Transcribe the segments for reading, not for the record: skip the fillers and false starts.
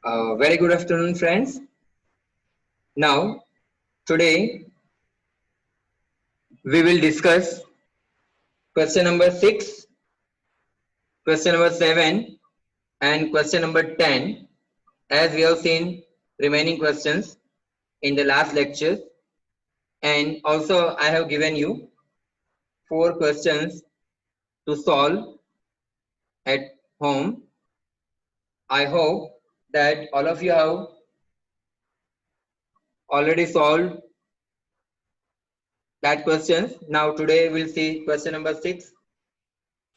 Very good afternoon, friends. Now, today we will discuss question number 6, question number 7, and question number 10, as we have seen remaining questions in the last lectures. And also, I have given you 4 questions to solve at home. I hope that all of you have already solved that questions. Now, today we'll see question number 6,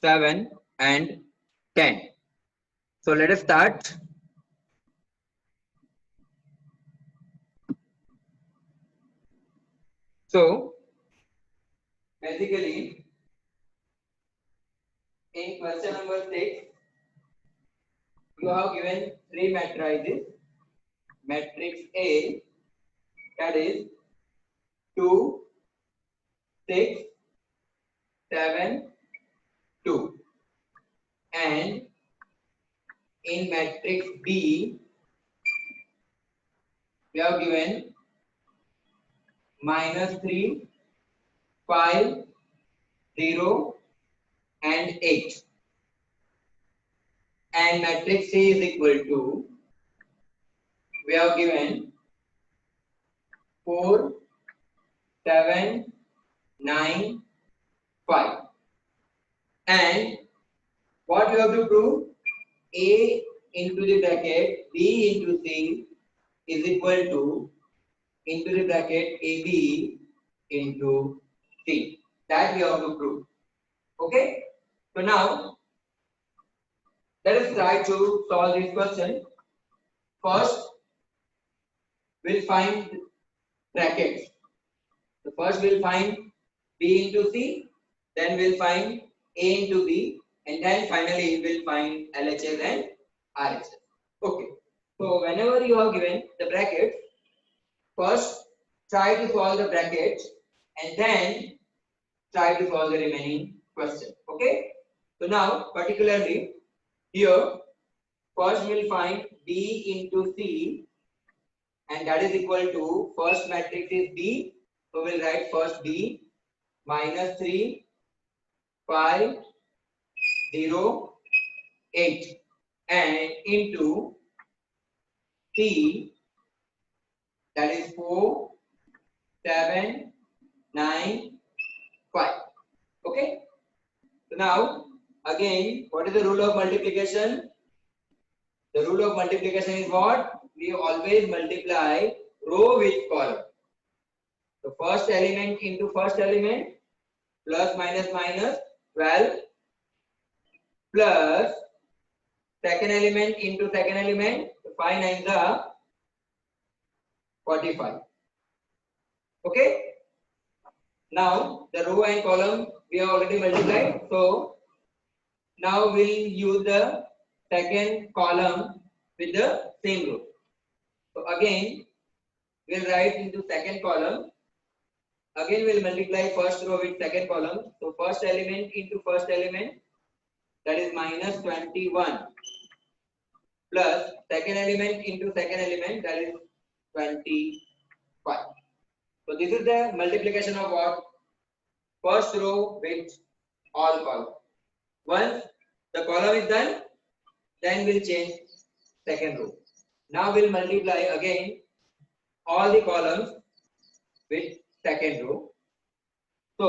7, and 10. So let us start. So basically, in question number 6, you have given 3 matrices. Matrix A, that is 2, 6, 7, 2. And in matrix B, we have given -3, 5, 0, and 8. And matrix C is equal to, we have given 4, 7, 9, 5. And what you have to prove? A into the bracket B into C is equal to into the bracket AB into C. That we have to prove. Okay? So now let us try to solve this question. First, we'll find brackets. So first we'll find B into C, then we'll find A into B, and then finally we'll find LHS and RHS. Okay. So whenever you have given the brackets, first try to solve the brackets and then try to solve the remaining question. Okay. So now particularly here, first we'll find B into C, and that is equal to, first matrix is B, so we'll write first B -3, 5, 0, 8, and into C, that is 4, 7, 9, 5. Okay. So now again, what is the rule of multiplication? The rule of multiplication is what? We always multiply row with column. So first element into first element, plus minus minus 12, plus second element into second element, 5 9s are 45. Okay. Now the row and column we have already multiplied. So now we'll use the second column with the same row. So again we'll write into second column. Again we'll multiply first row with second column. So first element into first element, that is -21, plus second element into second element, that is 25. So this is the multiplication of what? First row with all columns. Once the column is done, then we'll change second row. Now we'll multiply again all the columns with second row. So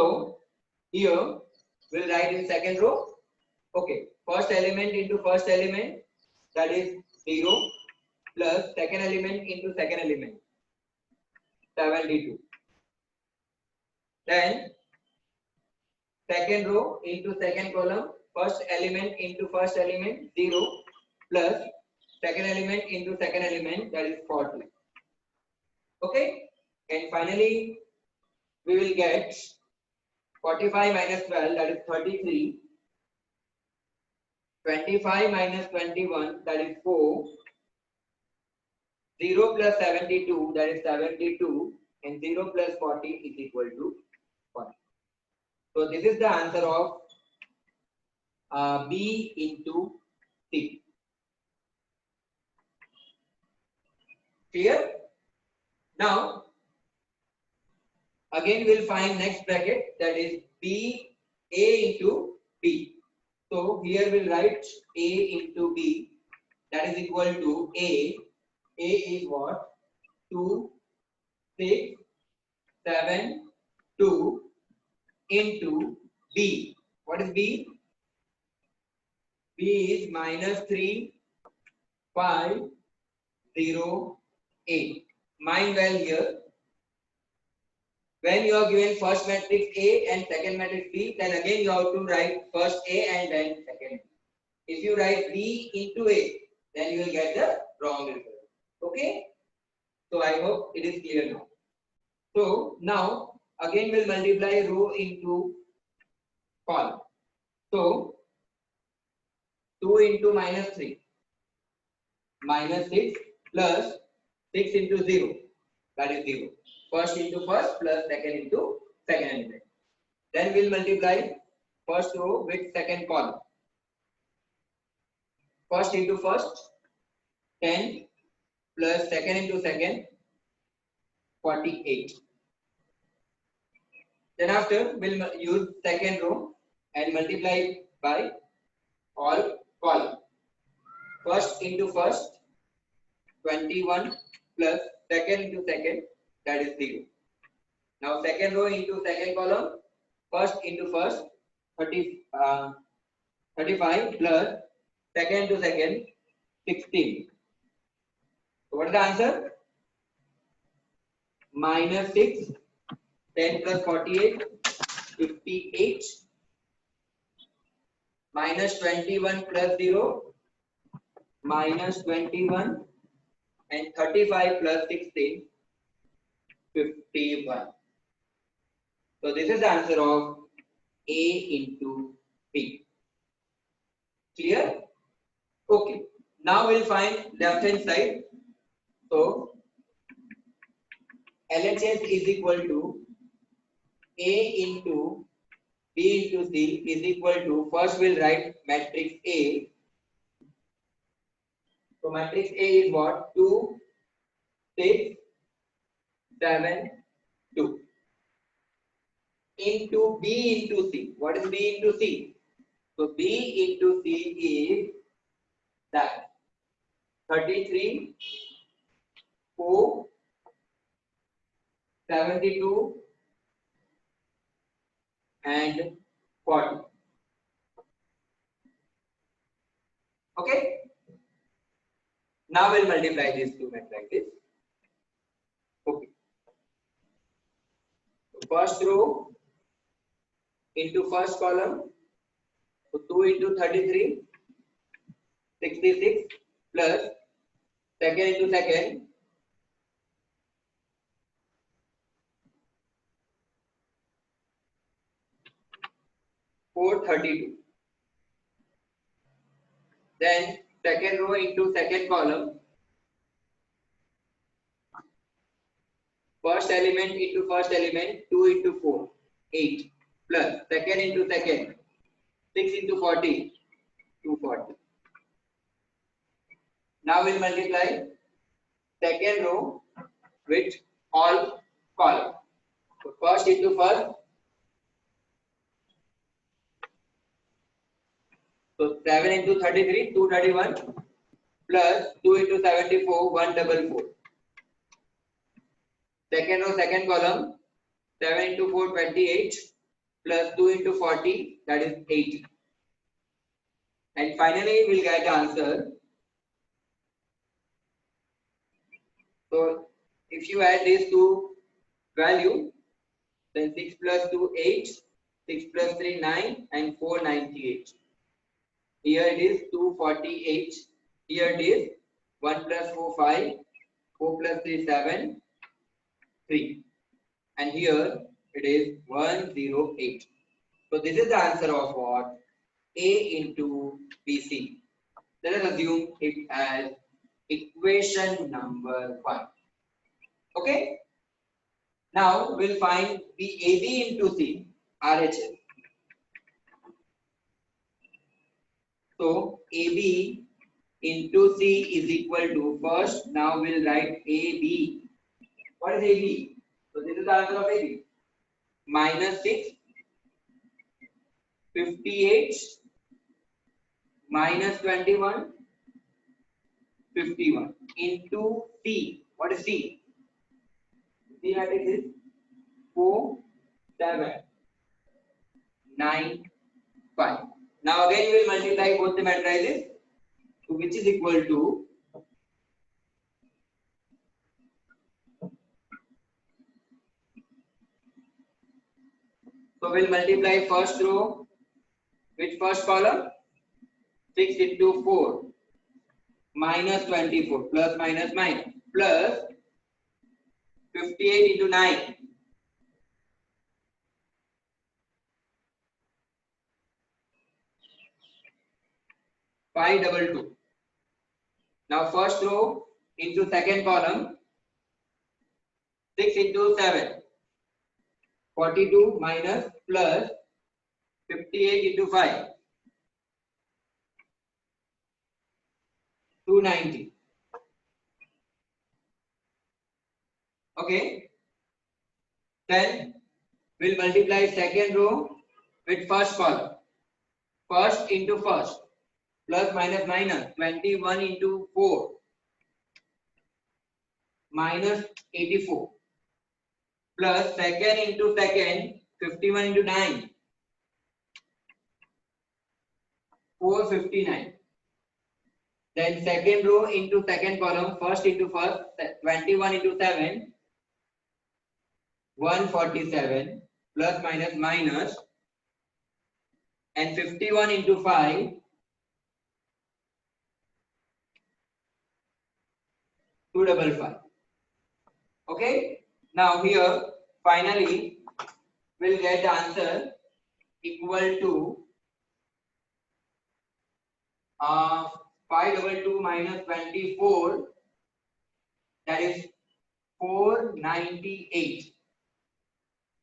here we'll write in second row. Okay, first element into first element, that is 0, plus second element into second element, 72. Then second row into second column, first element into first element, 0, plus second element into second element, that is 40. Okay, and finally we will get 45 minus 12, that is 33. 25 minus 21, that is 4. 0 plus 72, that is 72, and 0 plus 40 is equal to 40. So this is the answer of B into C. Clear? Now, again we'll find next bracket, that is B A into B. So here we'll write A into B, that is equal to A. A is what? 2, 6, 7, 2 into B. What is B? B is minus 3, 5, 0, 8. Mind well here. When you are given first matrix A and second matrix B, then again you have to write first A and then second B. If you write B into A, then you will get the wrong result. Okay? So I hope it is clear now. So now again we'll multiply row into column. So 2 into minus 3, minus 6 plus 6 into 0, that is 0. First into first plus second into second element. Then we'll multiply first row with second column. First into first, 10 plus second into second, 48. Then after we'll use second row and multiply by all column. First into first, 21 plus second into second, that is 0. Now second row into second column, first into first, 35 plus second to second, 16. So what is the answer? Minus 6, 10 plus 48, 58. Minus 21 plus 0, minus 21. And 35 plus 16, 51. So this is the answer of A into B. Clear? Okay. Now we'll find left hand side. So LHS is equal to A into B into C is equal to, first we'll write matrix A. So matrix A is what? 2, 6, 7, 2. Into B into C. What is B into C? So B into C is that 33, 4, 72 and 40. Okay. Now we'll multiply these two matrices. Okay. So first row into first column. So 2 into 33, 66 plus second into second, 432. Then second row into second column. First element into first element, 2 into 4, 8 plus second into second, 6 into 40, 240. Now we'll multiply second row with all column. So first into first. So 7 into 33, 231 plus 2 into 74, 144. Second row, second column, 7 into 4, 28 plus 2 into 40, that is 80. And finally, we'll get the answer. So if you add these two values, then 6 plus 2, 8, 6 plus 3, 9, and 4, 98. Here it is 248. Here it is 1 plus 4, 5, 4 plus 3, 7, 3. And here it is 108. So this is the answer of what? A into BC. Let us assume it as equation number 1. Okay. Now we'll find AB into C, RHS. So AB into C is equal to, first now we'll write AB. What is AB? So this is the answer of AB. Minus 6, 58, minus 21, 51 into C. What is C? C matrix is 4, 7, 9, 5. Now again we will multiply both the matrices, so which is equal to, so we'll multiply first row with first column, 6 into 4 minus 24 plus minus minus plus 58 into 9 522. Now first row into second column, 6 into 7 42 minus plus 58 into 5 290. Okay, then we'll multiply second row with first column, first into first plus minus minus 21 into 4 minus 84 plus second into second 51 into 9 459. Then second row into second column, first into first, 21 into 7 147 plus minus minus, and 51 into 5 255. Okay, now here finally we'll get the answer equal to 522 minus 24, that is 498.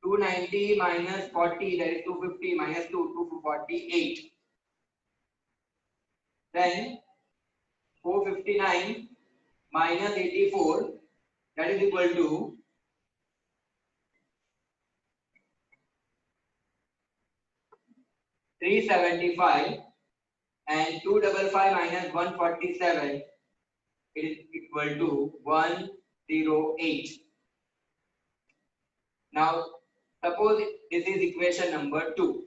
290 minus 40, that is 250, minus 2 248. Then 459 minus 84, that is equal to 375, and 255 minus 147, it is equal to 108. Now suppose this is equation number 2.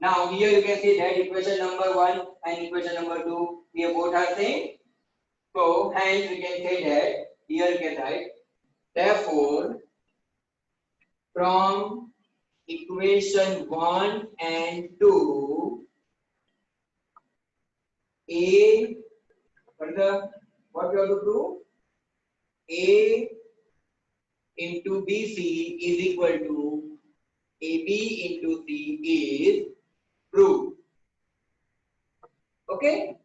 Now here you can see that equation number 1 and equation number 2, we both are same. So hence we can say that here you can write, therefore from equation 1 and 2, A, what we have to prove? A into BC is equal to AB into C is proved. Okay,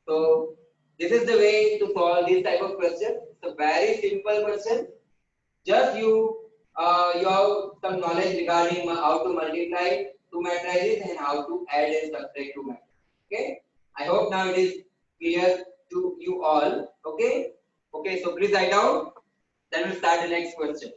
so this is the way to solve this type of question. It's a very simple question. Just you have some knowledge regarding how to multiply two matrices and how to add and subtract two matrices. Okay, I hope now it is clear to you all. Okay, okay, so please write down. Then we'll start the next question.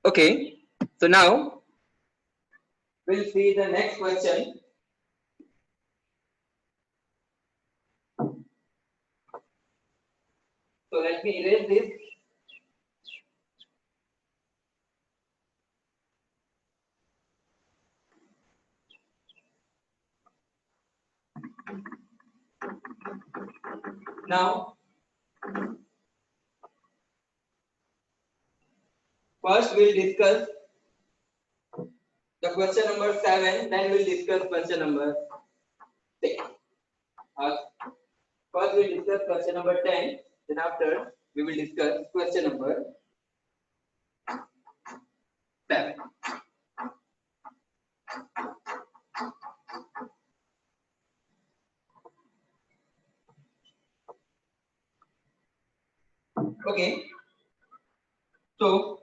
Okay, so now we'll see the next question. So let me erase this. Now, first we'll discuss the question number 7, then we'll discuss question number 6. Uh, First we'll discuss question number 10, then after we will discuss question number 7. Okay, so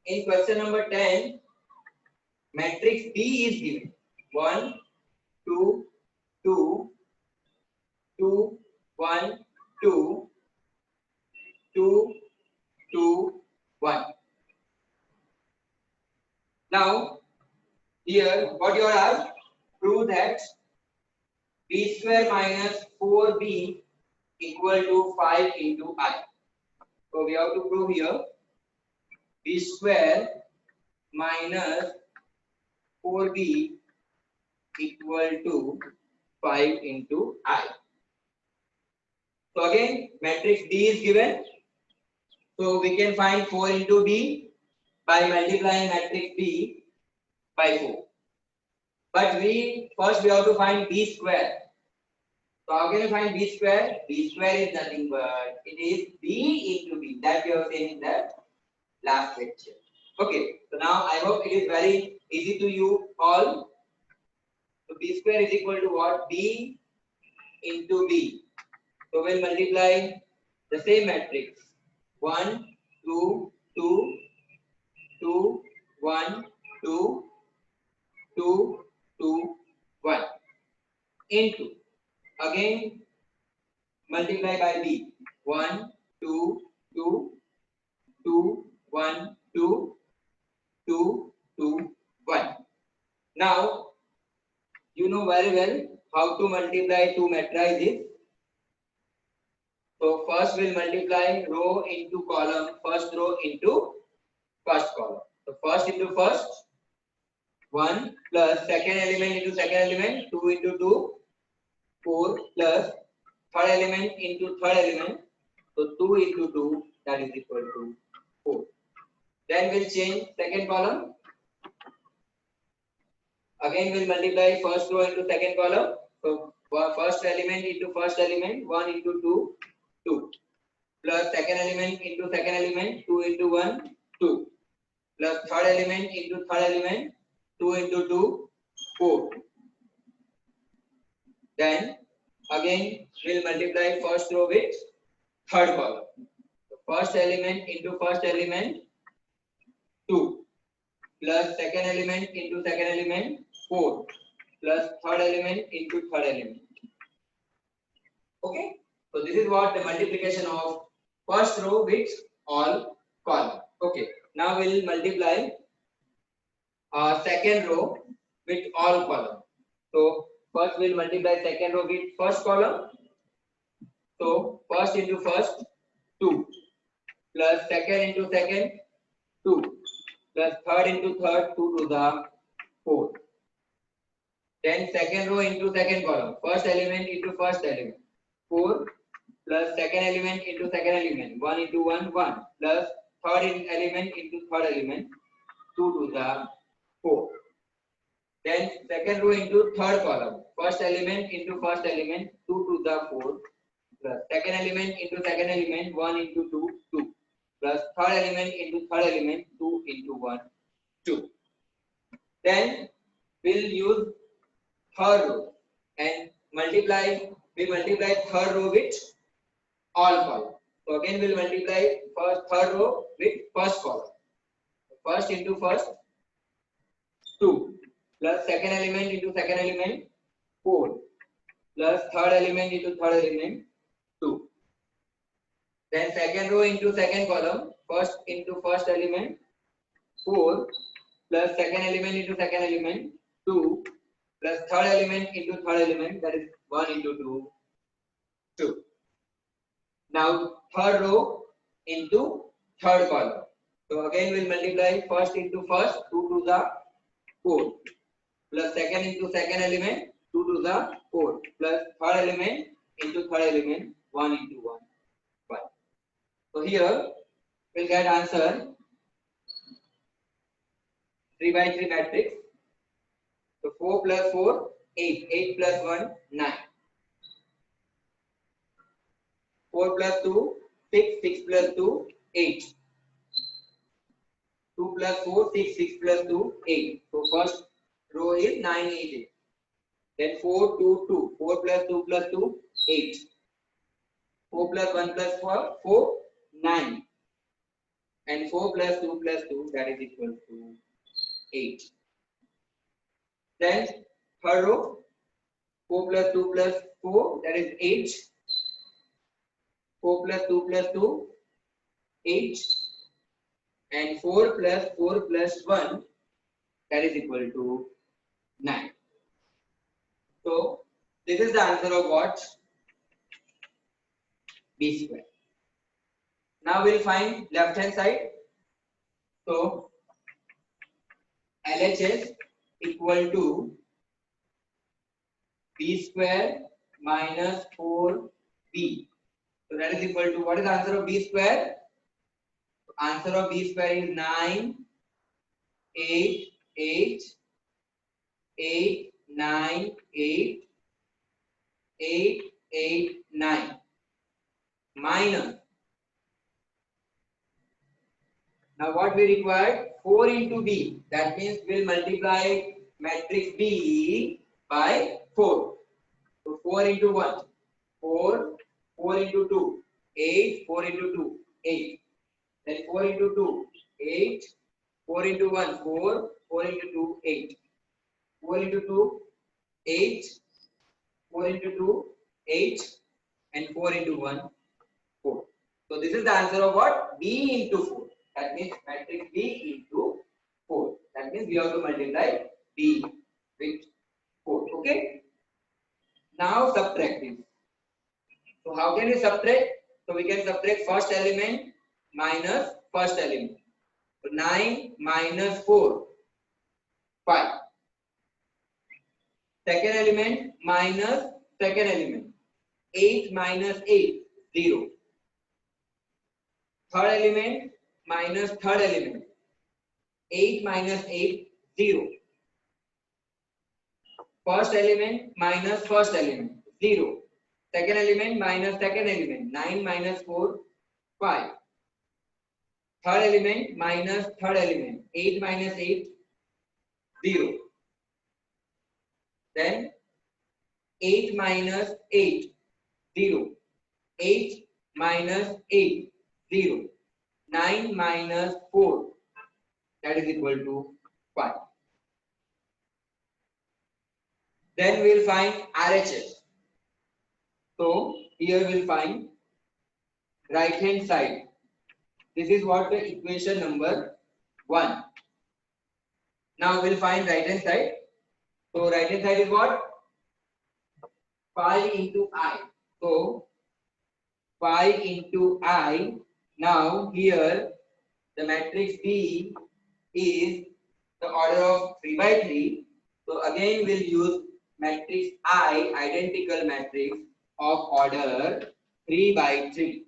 in question number 10, matrix D is given 1, 2, 2, 2, 1, 2, 2, 2, 1. Now, here what you are asked, prove that b square minus 4b equal to 5 into I. So we have to prove here b square minus 4b equal to 5 into I. So again, matrix D is given. So we can find 4 into B by multiplying matrix B by 4. But first we have to find B square. So how can you find B square? B square is nothing but it is B into B. That we have seen in the last lecture. Okay, so now I hope it is very easy to you all. So B square is equal to what? B into B. So we'll multiply the same matrix. 1, 2, 2, 2, 1, 2, 2, 2, 1 into again multiply by B. 1, 2, 2, 2, 1, 2, 2, 2, 1. Now you know very well how to multiply two matrices. So first we'll multiply row into column, first row into first column. So first into first, 1 plus second element into second element, 2 into 2, 4 plus third element into third element, so 2 into 2, that is equal to 4. Then we'll change second column. Again we'll multiply first row into second column. So first element into first element, 1 into 2, 2. Plus second element into second element, 2 into 1, 2. Plus third element into third element, 2 into 2, 4. Then again we'll multiply first row with third column. So first element into first element, 2. Plus second element into second element, 4. Plus third element into third element. Okay. So this is what the multiplication of first row with all column. Okay. Now we'll multiply second row with all column. So first we'll multiply second row with first column. So first into first, 2. Plus second into second, 2. Plus third into third, 2 to the 4. Then second row into second column. First element into first element, 4. Plus second element into second element, 1 into 1, 1. Plus third element into third element, 2 to the 4. Then second row into third column. First element into first element, 2 to the 4. Plus second element into second element, 1 into 2, 2. Plus third element into third element, 2 into 1, 2. Then we'll use third row and we multiply third row with all column. So again we'll multiply third row with first column. First into first, 2. Plus second element into second element, 4. Plus third element into third element, 2. Then second row into second column, first into first element, 4 plus second element into second element 2 plus third element into third element, that is 1 into 2, 2. Now third row into third column. So again we'll multiply first into first, 2 to the 4 plus second into second element, 2 to the 4 plus third element into third element, 1 into 1, 1. So here we'll get answer 3 by 3 matrix. So 4 plus 4, 8, 8 plus 1, 9. 4 plus 2, 6, 6 plus 2, 8. 2 plus 4, 6, 6 plus 2, 8. So first row is 9, 8, 8. Then 4, 2, 2. 4 plus 2 plus 2, 8. 4 plus 1 plus 4, 4, 9. And 4 plus 2 plus 2, that is equal to 8. Then third row, 4 plus 2 plus 4, that is 8. 4 plus 2 plus 2, 8. And 4 plus 4 plus 1, that is equal to 9. So this is the answer of what? B square. Now we'll find left hand side. So LHS equal to B square minus 4B. So that is equal to, what is the answer of B square? Answer of B square is 9, 8, 8, 8, 9, 8, 8, 8, 9 minus. Now what we require? 4 into B. That means we'll multiply matrix B by 4. So 4 into 1, 4, 4 into 2, 8, 4 into 2, 8. Then 4 into 2, 8, 4 into 1, 4, 4 into 2, 8. 4 into 2, 8, 4 into 2, 8, and 4 into 1, 4. So this is the answer of what? B into 4. That means matrix B into 4. That means we have to multiply B with 4. Okay? Now subtract this. So how can we subtract? So we can subtract first element minus first element. So 9 minus 4, 5. Second element minus second element. 8 minus 8, 0. Third element minus third element. 8 minus 8, 0. First element minus first element, 0. Second element minus second element, 9 minus 4, 5. Third element minus third element, 8 minus 8, 0. Then 8 minus 8, 0. 8 minus 8, 0. 9 minus 4, that is equal to 5. Then we will find RHS. So here we will find right hand side. This is what the equation number 1. Now we will find right hand side. So right hand side is what? Phi into I. So phi into I. Now here the matrix B is the order of 3 by 3. So again we'll use matrix I, identical matrix of order 3 by 3.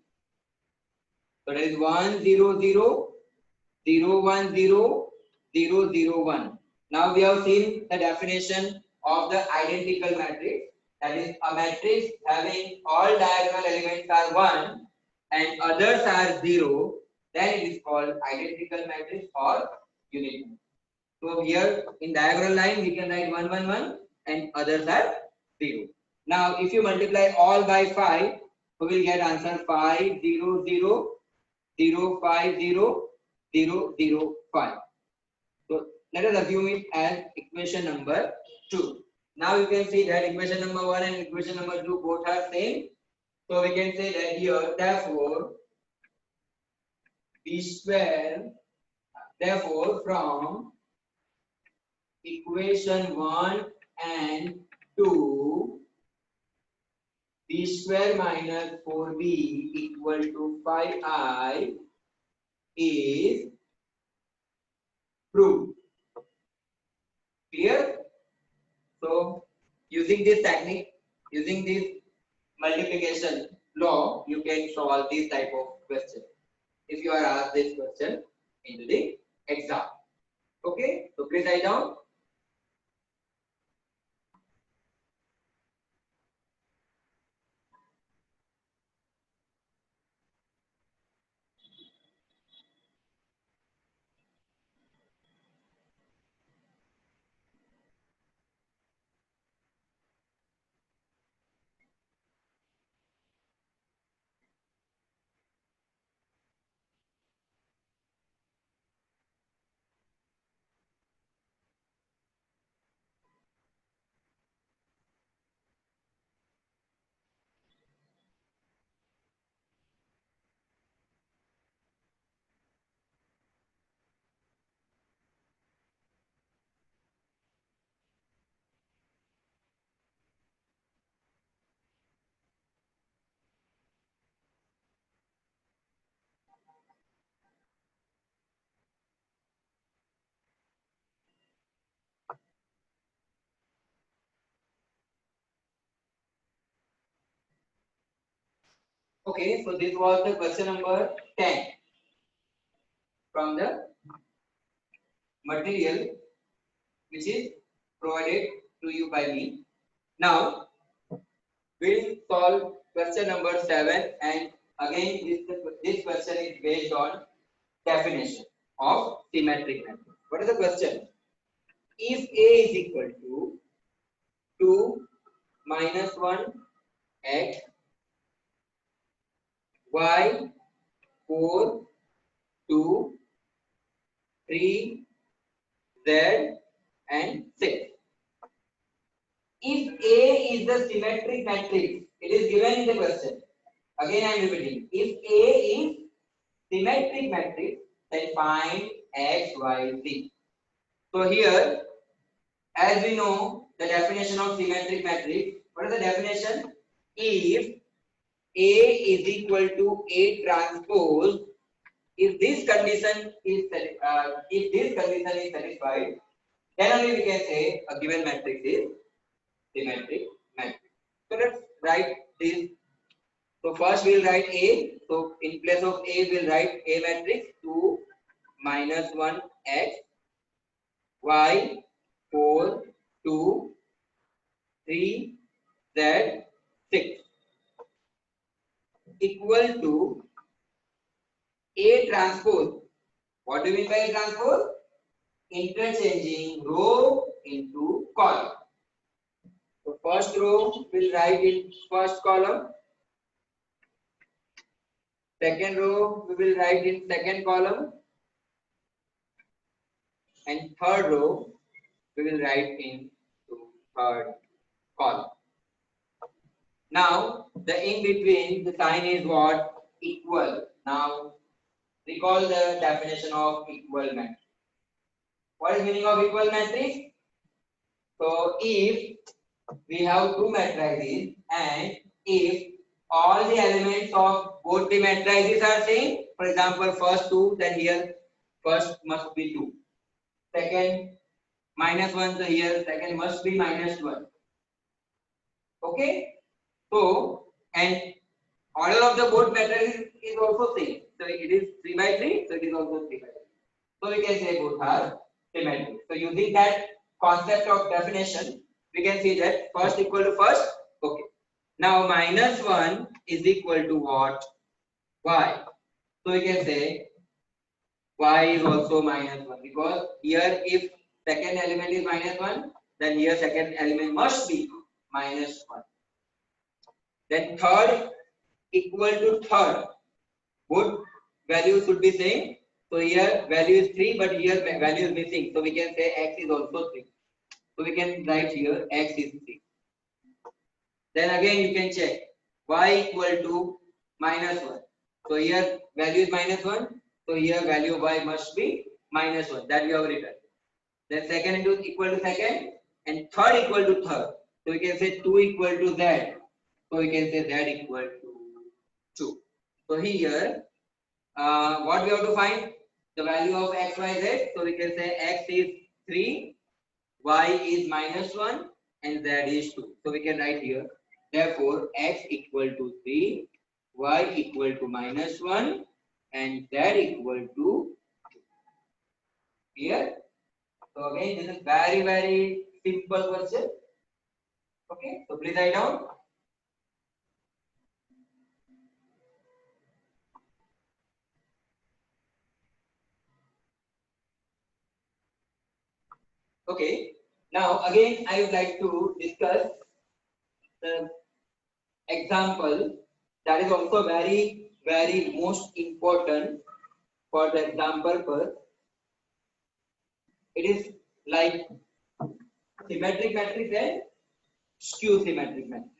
So that is 1 0 0 0 1 0 0 0 1. Now we have seen the definition of the identical matrix. That is a matrix having all diagonal elements are 1 and others are 0. Then it is called identical matrix or unit. So here in diagonal line we can write 1 1 1 and others are 0. Now if you multiply all by 5, we will get answer 5 0 0 0 5 0 0 0 5. So let us assume it as equation number 2. Now you can see that equation number 1 and equation number 2 both are same. So we can say that here therefore B square Therefore, from equation 1 and 2, b square minus 4b equal to 5i is proved. Clear? So, using this technique, using this multiplication law, you can solve this type of question. If you are asked this question into the exam. Okay, so please write down. Okay, so this was the question number 10 from the material which is provided to you by me. Now, we'll solve question number 7, and again this question is based on definition of symmetric matrix. What is the question? If A is equal to 2 minus 1 x, y 4, 2, 3, z and 6. If A is the symmetric matrix, it is given in the question. Again I am repeating. If A is symmetric matrix, then find x, y, z. So here, as we know the definition of symmetric matrix, what is the definition? If A is equal to A transpose, if this condition is satisfied, then only we can say a given matrix is symmetric matrix. So let's write this. So first we will write A. So in place of A we will write A matrix 2 minus 1 x, y 4, 2, 3, z 6 equal to A transpose. What do you mean by A transpose? Interchanging row into column. So first row will write in first column. Second row we will write in second column. And third row we will write in third column. Now the in between the sign is what? Equal. Now recall the definition of equal matrix. What is meaning of equal matrix? So if we have two matrices and if all the elements of both the matrices are same, for example first 2, then here first must be 2. Second -1, so here second must be -1. Okay, so and order of the both matrices is also same. So it is 3 by 3, so it is also 3 by 3. So we can say both are symmetric. So using that concept of definition, we can see that first equal to first. Okay. Now -1 is equal to what? Y. So we can say y is also -1 because here if second element is -1, then here second element must be -1. Then third equal to third. Both values should be same. So here value is 3, but here value is missing. So we can say x is also 3. So we can write here x is 3. Then again you can check y equal to -1. So here value is -1. So here value of y must be minus 1, that we have written. Then second into equal to second, and third equal to third. So we can say 2 equal to z. So we can say z equal to 2. So here, what we have to find? The value of x, y, z. So we can say x is 3, y is minus 1, and z is 2. So we can write here. Therefore, x equal to 3, y equal to minus 1, and z equal to 2. Clear? So again, this is very simple question. Okay, so please write down. Okay, now again I would like to discuss the example that is also very most important for the exam purpose. It is like symmetric matrix and skew symmetric matrix.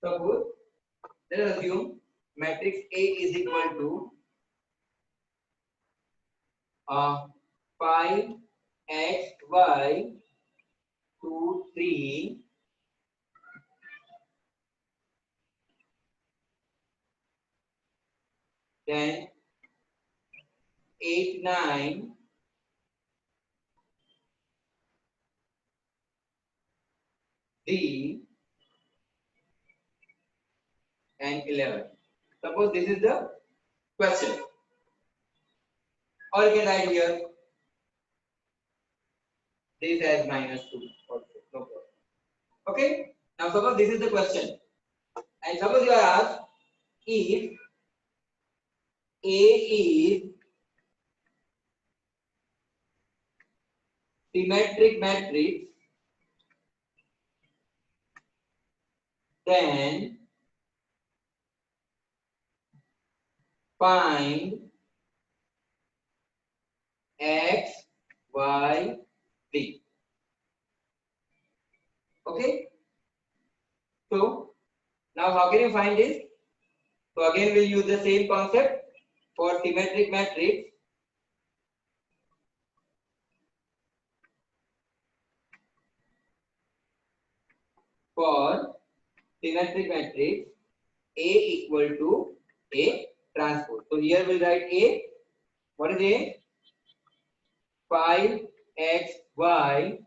Suppose let us assume matrix A is equal to 5 x y 2 3 then 8 9 D and 11. Suppose this is the question, or you can write here this as minus 2 also, no problem. Okay, now suppose this is the question, and suppose you are asked if A is symmetric matrix, then find x, y, z. Okay, so now how can you find this? So again we'll use the same concept for symmetric matrix. For symmetric matrix, A equal to A transpose. So here we'll write A. What is A? 5xy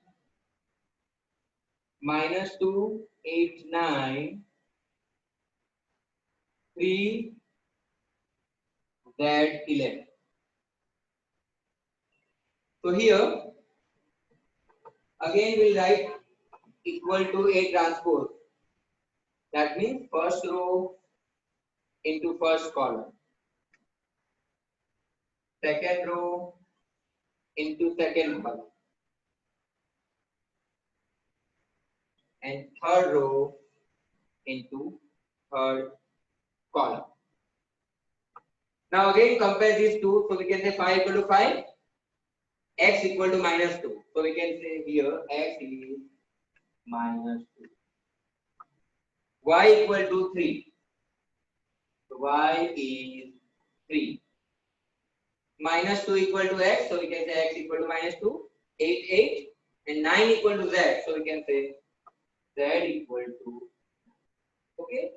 minus 2 8 9 3 z 11. So here again we'll write equal to A transpose. That means first row into first column, second row into second column, and third row into third column. Now again compare these two. So we can say 5 equal to 5, x equal to minus 2. So we can say here x is minus 2. Y equal to 3. So y is 3. Minus 2 equal to x. So we can say x equal to minus 2. 8, 8. And 9 equal to z. So we can say z equal to. Okay.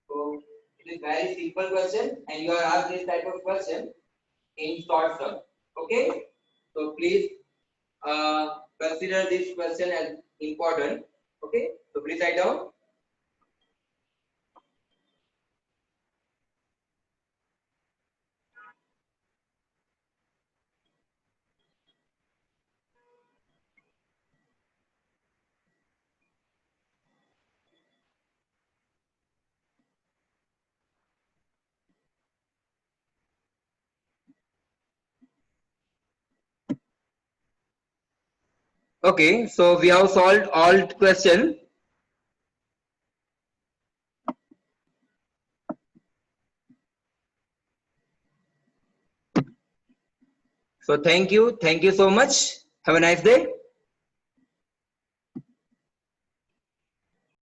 So it is very simple question, and you are asked this type of question in short sum. Okay. So please consider this question as important. Okay. So please write down. Okay, so we have solved all questions. So thank you so much. Have a nice day.